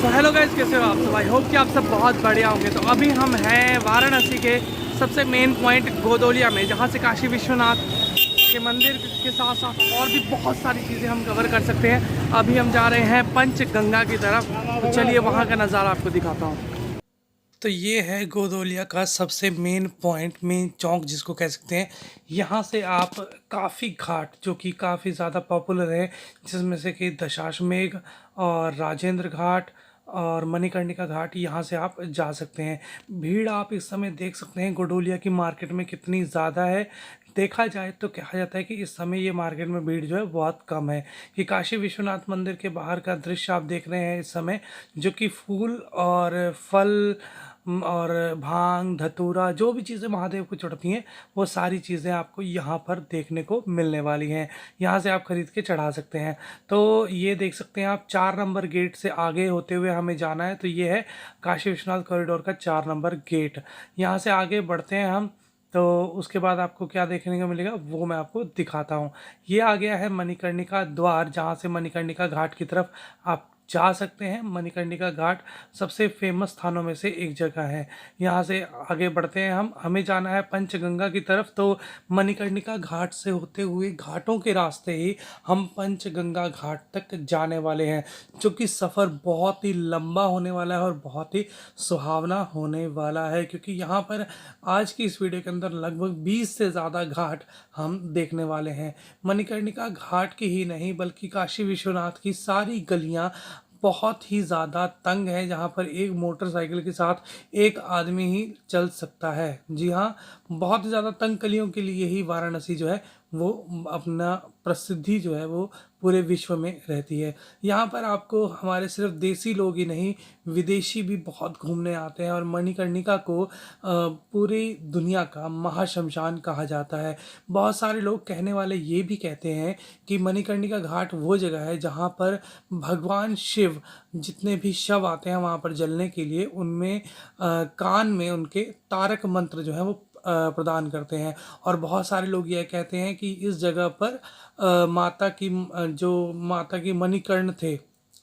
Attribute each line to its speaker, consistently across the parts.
Speaker 1: तो hello guys, कैसे हो आप सब। आई होप कि आप सब बहुत बढ़िया होंगे। तो अभी हम हैं वाराणसी के सबसे मेन पॉइंट गोदोलिया में, जहाँ से काशी विश्वनाथ के मंदिर के साथ साथ और भी बहुत सारी चीज़ें हम कवर कर सकते हैं। अभी हम जा रहे हैं पंचगंगा की तरफ, तो चलिए वहाँ का नज़ारा आपको दिखाता हूँ। तो ये है गोदोलिया का सबसे मेन पॉइंट, मेन चौक जिसको कह सकते हैं। यहाँ से आप काफ़ी घाट जो कि काफ़ी ज़्यादा पॉपुलर है, जिसमें से कि दशाश्वमेध और राजेंद्र घाट और मणिकर्णिका घाट, यहाँ से आप जा सकते हैं। भीड़ आप इस समय देख सकते हैं गोडोलिया की मार्केट में कितनी ज़्यादा है। देखा जाए तो कहा जाता है कि इस समय ये मार्केट में भीड़ जो है बहुत कम है। कि काशी विश्वनाथ मंदिर के बाहर का दृश्य आप देख रहे हैं इस समय, जो कि फूल और फल और भांग धतूरा जो भी चीज़ें महादेव को चढ़ती हैं, वो सारी चीज़ें आपको यहाँ पर देखने को मिलने वाली हैं। यहाँ से आप खरीद के चढ़ा सकते हैं। तो ये देख सकते हैं आप, 4 नंबर गेट से आगे होते हुए हमें जाना है। तो ये है काशी विश्वनाथ कॉरिडोर का 4 नंबर गेट। यहाँ से आगे बढ़ते हैं हम, तो उसके बाद आपको क्या देखने को मिलेगा वो मैं आपको दिखाता हूँ। ये आ गया है मणिकर्णिका द्वार, जहाँ से मणिकर्णिका घाट की तरफ आप जा सकते हैं। मणिकर्णिका घाट सबसे फेमस स्थानों में से एक जगह है। यहाँ से आगे बढ़ते हैं हम, हमें जाना है पंचगंगा की तरफ। तो मणिकर्णिका घाट से होते हुए घाटों के रास्ते ही हम पंचगंगा घाट तक जाने वाले हैं, जो कि सफ़र बहुत ही लंबा होने वाला है और बहुत ही सुहावना होने वाला है। क्योंकि यहाँ पर आज की इस वीडियो के अंदर लगभग 20 से ज़्यादा घाट हम देखने वाले हैं। मणिकर्णिका घाट की ही नहीं बल्कि काशी विश्वनाथ की सारी गलियाँ बहुत ही ज़्यादा तंग है, जहाँ पर एक मोटरसाइकिल के साथ एक आदमी ही चल सकता है। जी हाँ, बहुत ही ज़्यादा तंग गलियों के लिए ही वाराणसी जो है वो अपना प्रसिद्धि जो है वो पूरे विश्व में रहती है। यहाँ पर आपको हमारे सिर्फ देसी लोग ही नहीं, विदेशी भी बहुत घूमने आते हैं। और मणिकर्णिका को पूरी दुनिया का महाशमशान कहा जाता है। बहुत सारे लोग कहने वाले ये भी कहते हैं कि मणिकर्णिका घाट वो जगह है जहाँ पर भगवान शिव जितने भी शव आते हैं वहाँ पर जलने के लिए, उनमें कान में उनके तारक मंत्र जो है वो प्रदान करते हैं। और बहुत सारे लोग यह कहते हैं कि इस जगह पर जो माता की मणिकर्ण थे,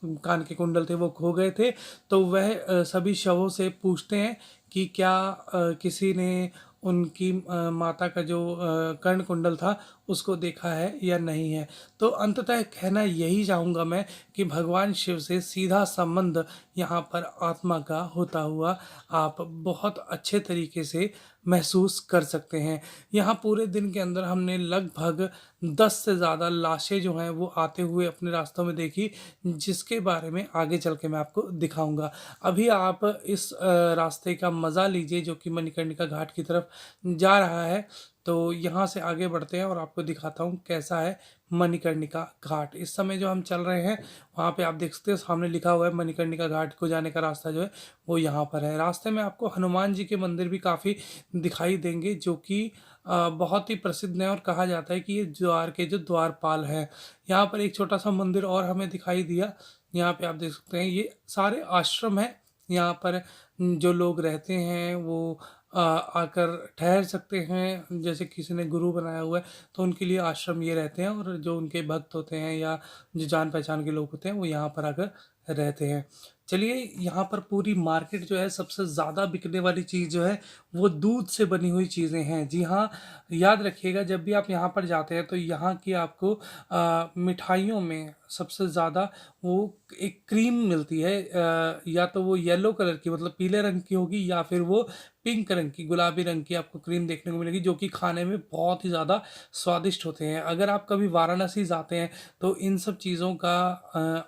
Speaker 1: कान के कुंडल थे, वो खो गए थे। तो वह सभी शवों से पूछते हैं कि क्या किसी ने उनकी माता का जो कर्ण कुंडल था उसको देखा है या नहीं है। तो अंततः कहना यही चाहूँगा मैं कि भगवान शिव से सीधा संबंध यहाँ पर आत्मा का होता हुआ आप बहुत अच्छे तरीके से महसूस कर सकते हैं। यहाँ पूरे दिन के अंदर हमने लगभग 10 से ज़्यादा लाशें जो हैं वो आते हुए अपने रास्तों में देखी, जिसके बारे में आगे चल के मैं आपको दिखाऊंगा। अभी आप इस रास्ते का मज़ा लीजिए जो कि मणिकर्णिका घाट की तरफ जा रहा है। तो यहाँ से आगे बढ़ते हैं और आपको दिखाता हूँ कैसा है मणिकर्णिका घाट। इस समय जो हम चल रहे हैं वहाँ पे आप देख सकते हैं सामने लिखा हुआ है मणिकर्णिका घाट को जाने का रास्ता जो है वो यहाँ पर है। रास्ते में आपको हनुमान जी के मंदिर भी काफ़ी दिखाई देंगे, जो कि बहुत ही प्रसिद्ध है। और कहा जाता है कि ये द्वार के जो द्वारपाल हैं। यहाँ पर एक छोटा सा मंदिर और हमें दिखाई दिया। यहाँ पे आप देख सकते हैं ये सारे आश्रम हैं। यहाँ पर जो लोग रहते हैं वो आकर ठहर सकते हैं। जैसे किसी ने गुरु बनाया हुआ है तो उनके लिए आश्रम ये रहते हैं, और जो उनके भक्त होते हैं या जो जान पहचान के लोग होते हैं वो यहाँ पर आकर रहते हैं। चलिए, यहाँ पर पूरी मार्केट जो है सबसे ज़्यादा बिकने वाली चीज़ जो है वो दूध से बनी हुई चीज़ें हैं। जी हाँ, याद रखिएगा जब भी आप यहाँ पर जाते हैं तो यहाँ की आपको मिठाइयों में सबसे ज़्यादा वो एक क्रीम मिलती है। या तो वो येलो कलर की मतलब पीले रंग की होगी, या फिर वो पिंक रंग की गुलाबी रंग की आपको क्रीम देखने को मिलेगी, जो कि खाने में बहुत ही ज़्यादा स्वादिष्ट होते हैं। अगर आप कभी वाराणसी जाते हैं तो इन सब चीज़ों का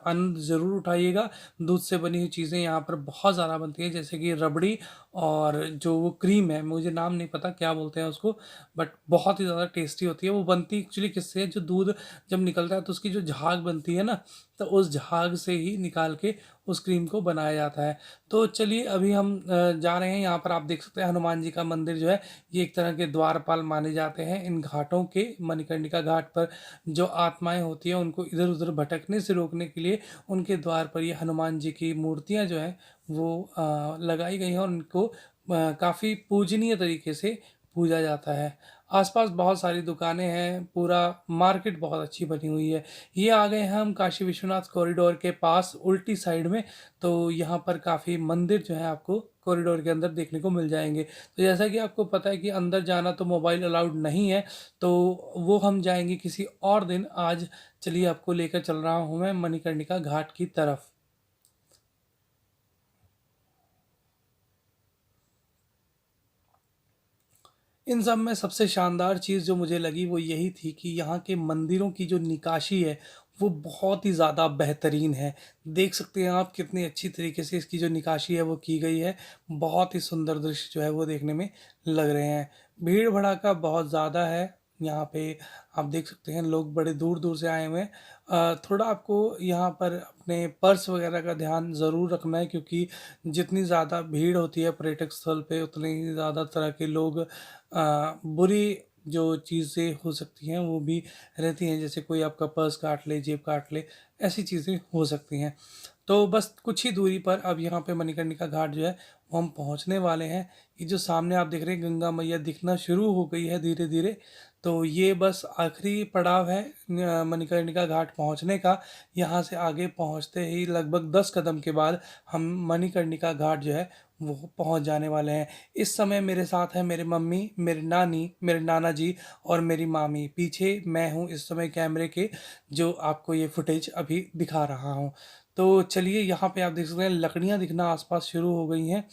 Speaker 1: आनंद ज़रूर उठाइएगा। दूध से बनी हुई चीज़ें यहाँ पर बहुत ज़्यादा बनती हैं, जैसे कि रबड़ी और जो वो क्रीम है, मुझे नाम नहीं पता क्या बोलते हैं उसको, बट बहुत ही ज़्यादा टेस्टी होती है। वो बनती एक्चुअली किससे है, जो दूध जब निकलता है तो उसकी जो झाग बनती है ना, तो उस झाग से ही निकाल के उस क्रीम को बनाया जाता है। तो चलिए अभी हम जा रहे हैं। यहाँ पर आप देख सकते हैं हनुमान जी का मंदिर जो है ये एक तरह के द्वारपाल माने जाते हैं। इन घाटों के मणिकर्णिका घाट पर जो आत्माएं होती हैं उनको इधर उधर भटकने से रोकने के लिए उनके द्वार पर ये हनुमान जी की मूर्तियाँ जो हैं वो लगाई गई हैं, और उनको काफ़ी पूजनीय तरीके से पूजा जाता है। आसपास बहुत सारी दुकानें हैं, पूरा मार्केट बहुत अच्छी बनी हुई है। ये आ गए हम काशी विश्वनाथ कॉरिडोर के पास उल्टी साइड में। तो यहाँ पर काफ़ी मंदिर जो है आपको कॉरिडोर के अंदर देखने को मिल जाएंगे। तो जैसा कि आपको पता है कि अंदर जाना तो मोबाइल अलाउड नहीं है, तो वो हम जाएंगे किसी और दिन। आज चलिए आपको लेकर चल रहा हूँ मैं मणिकर्णिका घाट की तरफ। इन सब में सबसे शानदार चीज़ जो मुझे लगी वो यही थी कि यहाँ के मंदिरों की जो निकाशी है वो बहुत ही ज़्यादा बेहतरीन है। देख सकते हैं आप कितनी अच्छी तरीके से इसकी जो निकाशी है वो की गई है। बहुत ही सुंदर दृश्य जो है वो देखने में लग रहे हैं। भीड़ भड़ाका बहुत ज़्यादा है यहाँ पे। आप देख सकते हैं लोग बड़े दूर दूर से आए हुए हैं। थोड़ा आपको यहाँ पर अपने पर्स वगैरह का ध्यान ज़रूर रखना है, क्योंकि जितनी ज़्यादा भीड़ होती है पर्यटक स्थल पे उतने ही ज़्यादा तरह के लोग बुरी जो चीज़ें हो सकती हैं वो भी रहती हैं। जैसे कोई आपका पर्स काट ले, जेब काट ले, ऐसी चीज़ें हो सकती हैं। तो बस कुछ ही दूरी पर अब यहाँ पे मणिकर्णिका घाट जो है वो हम पहुँचने वाले हैं। ये जो सामने आप देख रहे हैं गंगा मैया दिखना शुरू हो गई है धीरे धीरे। तो ये बस आखिरी पड़ाव है मणिकर्णिका घाट पहुँचने का। यहाँ से आगे पहुँचते ही लगभग 10 कदम के बाद हम मणिकर्णिका घाट जो है वो पहुँच जाने वाले हैं। इस समय मेरे साथ है मेरी मम्मी, मेरी नानी, मेरे नाना जी और मेरी मामी। पीछे मैं हूँ इस समय कैमरे के, जो आपको ये फुटेज अभी दिखा रहा हूँ। तो चलिए, यहाँ पे आप देख सकते हैं लकड़ियाँ दिखना आसपास शुरू हो गई हैं।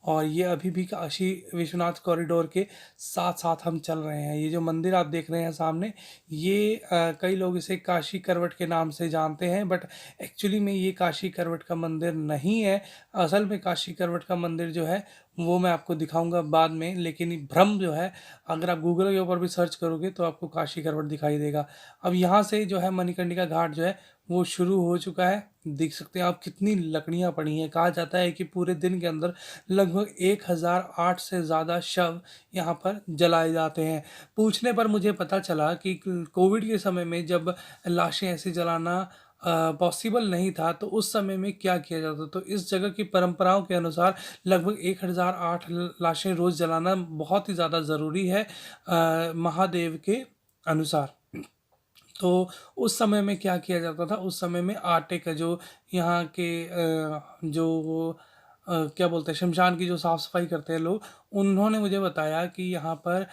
Speaker 1: और ये अभी भी काशी विश्वनाथ कॉरिडोर के साथ साथ हम चल रहे हैं। ये जो मंदिर आप देख रहे हैं सामने, ये कई लोग इसे काशी करवट के नाम से जानते हैं, बट एक्चुअली में ये काशी करवट का मंदिर नहीं है। असल में काशी करवट का मंदिर जो है वो मैं आपको दिखाऊंगा बाद में, लेकिन ये भ्रम जो है, अगर आप गूगल के ऊपर भी सर्च करोगे तो आपको काशी करवट दिखाई देगा। अब यहाँ से जो है मणिकर्णिका घाट जो है वो शुरू हो चुका है। देख सकते हैं आप कितनी लकड़ियाँ पड़ी हैं। कहा जाता है कि पूरे दिन के अंदर लगभग 1008 से ज़्यादा शव यहाँ पर जलाए जाते हैं। पूछने पर मुझे पता चला कि कोविड के समय में जब लाशें ऐसे जलाना पॉसिबल नहीं था, तो उस समय में क्या किया जाता। तो इस जगह की परंपराओं के अनुसार लगभग 1008 लाशें रोज़ जलाना बहुत ही ज़्यादा ज़रूरी है महादेव के अनुसार। तो उस समय में क्या किया जाता था, उस समय में आटे का जो यहाँ के जो क्या बोलते हैं, शमशान की जो साफ़ सफाई करते हैं लोग, उन्होंने मुझे बताया कि यहाँ पर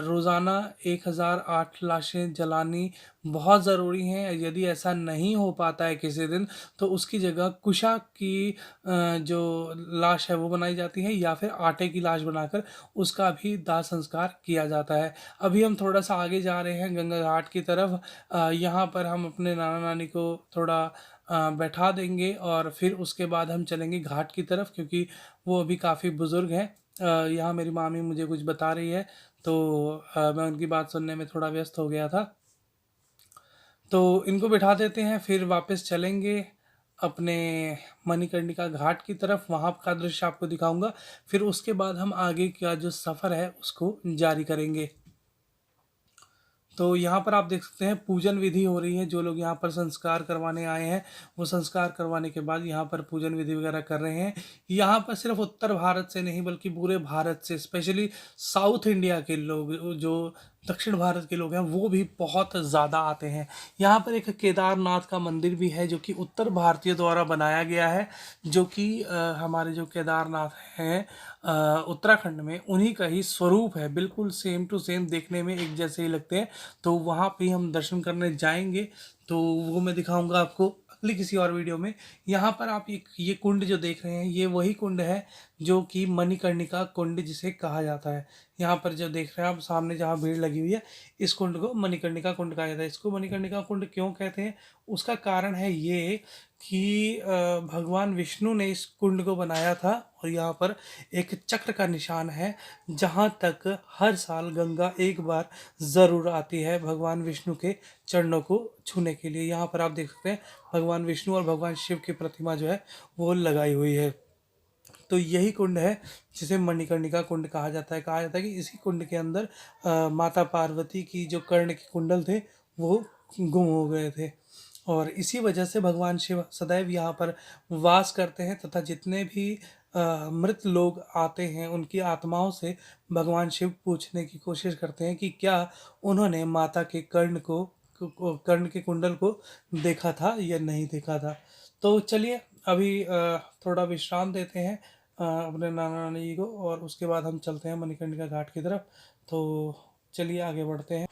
Speaker 1: रोज़ाना 1008 लाशें जलानी बहुत ज़रूरी हैं। यदि ऐसा नहीं हो पाता है किसी दिन, तो उसकी जगह कुशा की जो लाश है वो बनाई जाती है, या फिर आटे की लाश बनाकर उसका भी दाह संस्कार किया जाता है। अभी हम थोड़ा सा आगे जा रहे हैं गंगा घाट की तरफ। यहाँ पर हम अपने नाना नानी को थोड़ा बैठा देंगे और फिर उसके बाद हम चलेंगे घाट की तरफ, क्योंकि वो अभी काफ़ी बुज़ुर्ग हैं। यहाँ मेरी मामी मुझे कुछ बता रही है, तो मैं उनकी बात सुनने में थोड़ा व्यस्त हो गया था। तो इनको बिठा देते हैं, फिर वापस चलेंगे अपने मणिकर्णिका घाट की तरफ। वहाँ का दृश्य आपको दिखाऊंगा। फिर उसके बाद हम आगे का जो सफ़र है उसको जारी करेंगे। तो यहाँ पर आप देख सकते हैं पूजन विधि हो रही है। जो लोग यहाँ पर संस्कार करवाने आए हैं वो संस्कार करवाने के बाद यहाँ पर पूजन विधि वगैरह कर रहे हैं। यहाँ पर सिर्फ उत्तर भारत से नहीं बल्कि पूरे भारत से, स्पेशली साउथ इंडिया के लोग, जो दक्षिण भारत के लोग हैं, वो भी बहुत ज़्यादा आते हैं। यहाँ पर एक केदारनाथ का मंदिर भी है जो कि उत्तर भारतीय द्वारा बनाया गया है, जो कि हमारे जो केदारनाथ हैं उत्तराखंड में, उन्हीं का ही स्वरूप है। बिल्कुल सेम टू सेम, देखने में एक जैसे ही लगते हैं। तो वहाँ पे हम दर्शन करने जाएंगे, तो वो मैं दिखाऊंगा आपको अगली किसी और वीडियो में। यहाँ पर आप ये कुंड जो देख रहे हैं, ये वही कुंड है जो कि मणिकर्णिका कुंड जिसे कहा जाता है। यहाँ पर जो देख रहे हैं आप सामने जहाँ भीड़ लगी हुई है, इस कुंड को मणिकर्णिका कुंड कहा जाता है। इसको मणिकर्णिका कुंड क्यों कहते हैं, उसका कारण है ये कि भगवान विष्णु ने इस कुंड को बनाया था, और यहाँ पर एक चक्र का निशान है, जहाँ तक हर साल गंगा एक बार ज़रूर आती है भगवान विष्णु के चरणों को छूने के लिए। यहाँ पर आप देख सकते हैं भगवान विष्णु और भगवान शिव की प्रतिमा जो है वो लगाई हुई है। तो यही कुंड है जिसे मणिकर्णिका कुंड कहा जाता है। कहा जाता है कि इसी कुंड के अंदर माता पार्वती की जो कर्ण के कुंडल थे वो गुम हो गए थे, और इसी वजह से भगवान शिव सदैव यहाँ पर वास करते हैं, तथा जितने भी मृत लोग आते हैं, उनकी आत्माओं से भगवान शिव पूछने की कोशिश करते हैं कि क्या उन्होंने माता के कर्ण के कुंडल को देखा था या नहीं देखा था। तो चलिए अभी थोड़ा विश्राम देते हैं अपने नाना-नानी जी को, और उसके बाद हम चलते हैं मणिकर्णिका घाट की तरफ। तो चलिए आगे बढ़ते हैं।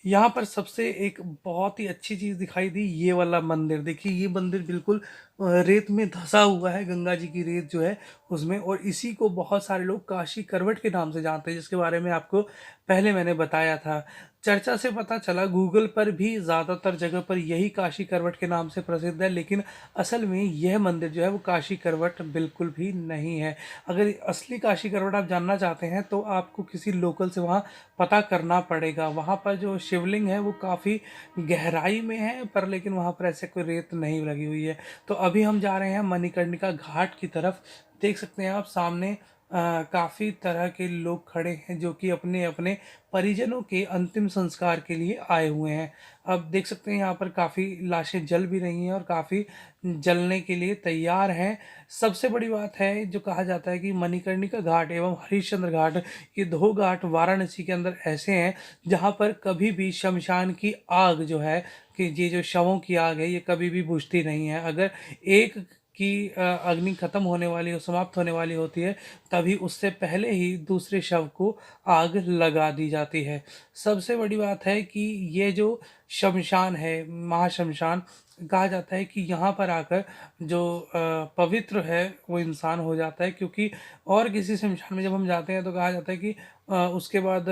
Speaker 1: यहाँ पर सबसे एक बहुत ही अच्छी चीज़ दिखाई दी, ये वाला मंदिर। देखिए ये मंदिर बिल्कुल रेत में धँसा हुआ है, गंगा जी की रेत जो है उसमें, और इसी को बहुत सारे लोग काशी करवट के नाम से जानते हैं, जिसके बारे में आपको पहले मैंने बताया था। चर्चा से पता चला गूगल पर भी ज़्यादातर जगह पर यही काशी करवट के नाम से प्रसिद्ध है, लेकिन असल में यह मंदिर जो है वो काशी करवट बिल्कुल भी नहीं है। अगर असली काशी करवट आप जानना चाहते हैं तो आपको किसी लोकल से वहाँ पता करना पड़ेगा। वहाँ पर जो शिवलिंग है वो काफ़ी गहराई में है, पर लेकिन वहाँ पर ऐसे कोई रेत नहीं लगी हुई है। तो अभी हम जा रहे हैं मणिकर्णिका घाट की तरफ। देख सकते हैं आप सामने काफ़ी तरह के लोग खड़े हैं जो कि अपने अपने परिजनों के अंतिम संस्कार के लिए आए हुए हैं। अब देख सकते हैं यहाँ पर काफ़ी लाशें जल भी रही हैं और काफ़ी जलने के लिए तैयार हैं। सबसे बड़ी बात है, जो कहा जाता है कि मणिकर्णिका घाट एवं हरिश्चंद्र घाट, ये 2 घाट वाराणसी के अंदर ऐसे हैं जहाँ पर कभी भी शमशान की आग जो है, कि ये जो शवों की आग है ये कभी भी बुझती नहीं है। अगर एक की अग्नि खत्म होने वाली हो, समाप्त होने वाली होती है, तभी उससे पहले ही दूसरे शव को आग लगा दी जाती है। सबसे बड़ी बात है कि ये जो शमशान है, महाशमशान, कहा जाता है कि यहाँ पर आकर जो पवित्र है वो इंसान हो जाता है, क्योंकि और किसी शमशान में जब हम जाते हैं तो कहा जाता है कि उसके बाद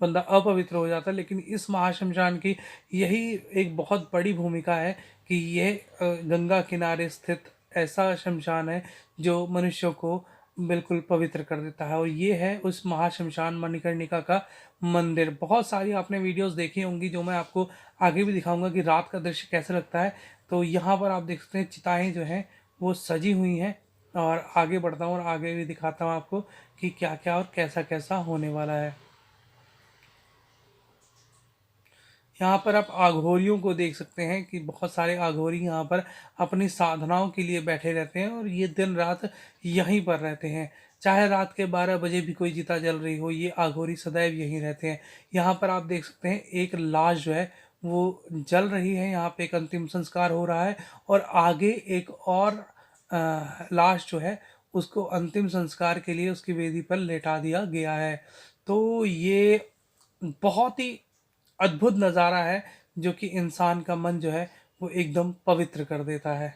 Speaker 1: बंदा अपवित्र हो जाता है, लेकिन इस महाशमशान की यही एक बहुत बड़ी भूमिका है कि ये गंगा किनारे स्थित ऐसा शमशान है जो मनुष्यों को बिल्कुल पवित्र कर देता है, और ये है उस महाशमशान मणिकर्णिका का मंदिर। बहुत सारी आपने वीडियोस देखी होंगी जो मैं आपको आगे भी दिखाऊंगा कि रात का दृश्य कैसा लगता है। तो यहाँ पर आप देख सकते हैं चिताएं जो हैं वो सजी हुई हैं, और आगे बढ़ता हूँ और आगे भी दिखाता हूँ आपको कि क्या क्या और कैसा कैसा होने वाला है। यहाँ पर आप आघोरियों को देख सकते हैं कि बहुत सारे आघोरी यहाँ पर अपनी साधनाओं के लिए बैठे रहते हैं, और ये दिन रात यहीं पर रहते हैं। चाहे रात के 12 बजे भी कोई चिता जल रही हो, ये आघोरी सदैव यहीं रहते हैं। यहाँ पर आप देख सकते हैं एक लाश जो है वो जल रही है, यहाँ पे एक अंतिम संस्कार हो रहा है, और आगे एक और लाश जो है उसको अंतिम संस्कार के लिए उसकी वेदी पर लेटा दिया गया है। तो ये बहुत ही अद्भुत नज़ारा है जो कि इंसान का मन जो है वो एकदम पवित्र कर देता है।